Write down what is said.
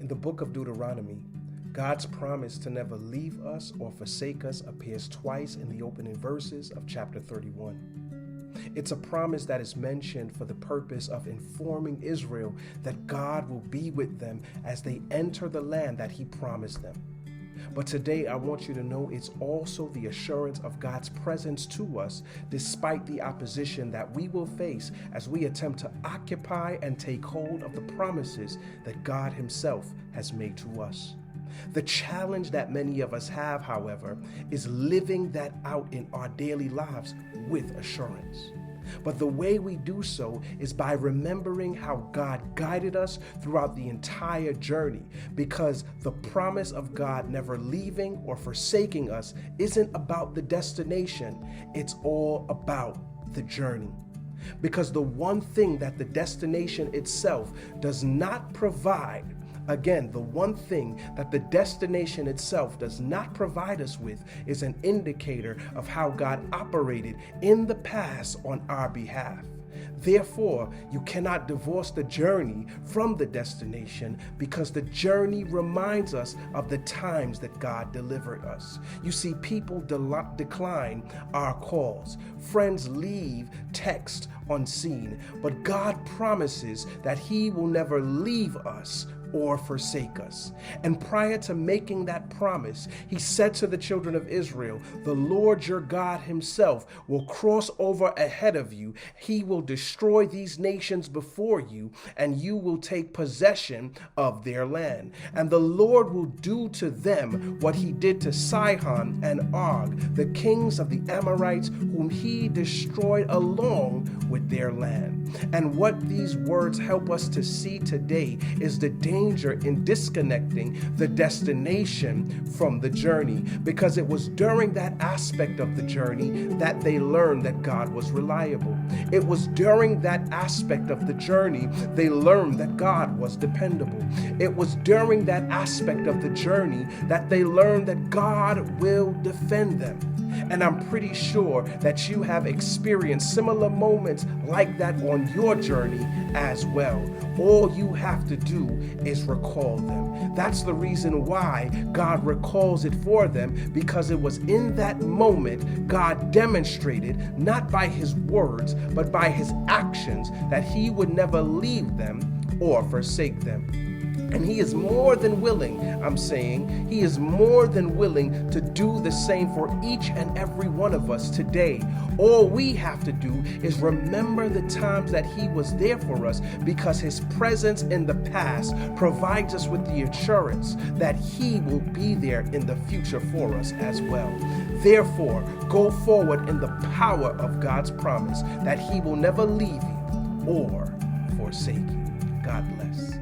In the book of Deuteronomy, God's promise to never leave us or forsake us appears twice in the opening verses of chapter 31. It's a promise that is mentioned for the purpose of informing Israel that God will be with them as they enter the land that He promised them. But today I want you to know it's also the assurance of God's presence to us despite the opposition that we will face as we attempt to occupy and take hold of the promises that God Himself has made to us. The challenge that many of us have, however, is living that out in our daily lives with assurance. But the way we do so is by remembering how God guided us throughout the entire journey, because the promise of God never leaving or forsaking us isn't about the destination, it's all about the journey. Because the one thing that the destination itself does not provide, again, the one thing that the destination itself does not provide us with is an indicator of how God operated in the past on our behalf. Therefore, you cannot divorce the journey from the destination, because the journey reminds us of the times that God delivered us. You see, people decline our calls. Friends leave text unseen, but God promises that He will never leave us or forsake us. And prior to making that promise, He said to the children of Israel, the Lord your God Himself will cross over ahead of you. He will destroy these nations before you, and you will take possession of their land. And the Lord will do to them what He did to Sihon and Og, the kings of the Amorites, whom He destroyed along with their land. And what these words help us to see today is the danger in disconnecting the destination from the journey, because it was during that aspect of the journey that they learned that God was reliable. It was during that aspect of the journey they learned that God was dependable. It was during that aspect of the journey that they learned that God will defend them. And I'm pretty sure that you have experienced similar moments like that on your journey as well. All you have to do is recall them. That's the reason why God recalls it for them, because it was in that moment God demonstrated, not by His words, but by His actions, that He would never leave them or forsake them. And He is more than willing, He is more than willing to do the same for each and every one of us today. All we have to do is remember the times that He was there for us, because His presence in the past provides us with the assurance that He will be there in the future for us as well. Therefore, go forward in the power of God's promise that He will never leave you or forsake you. God bless.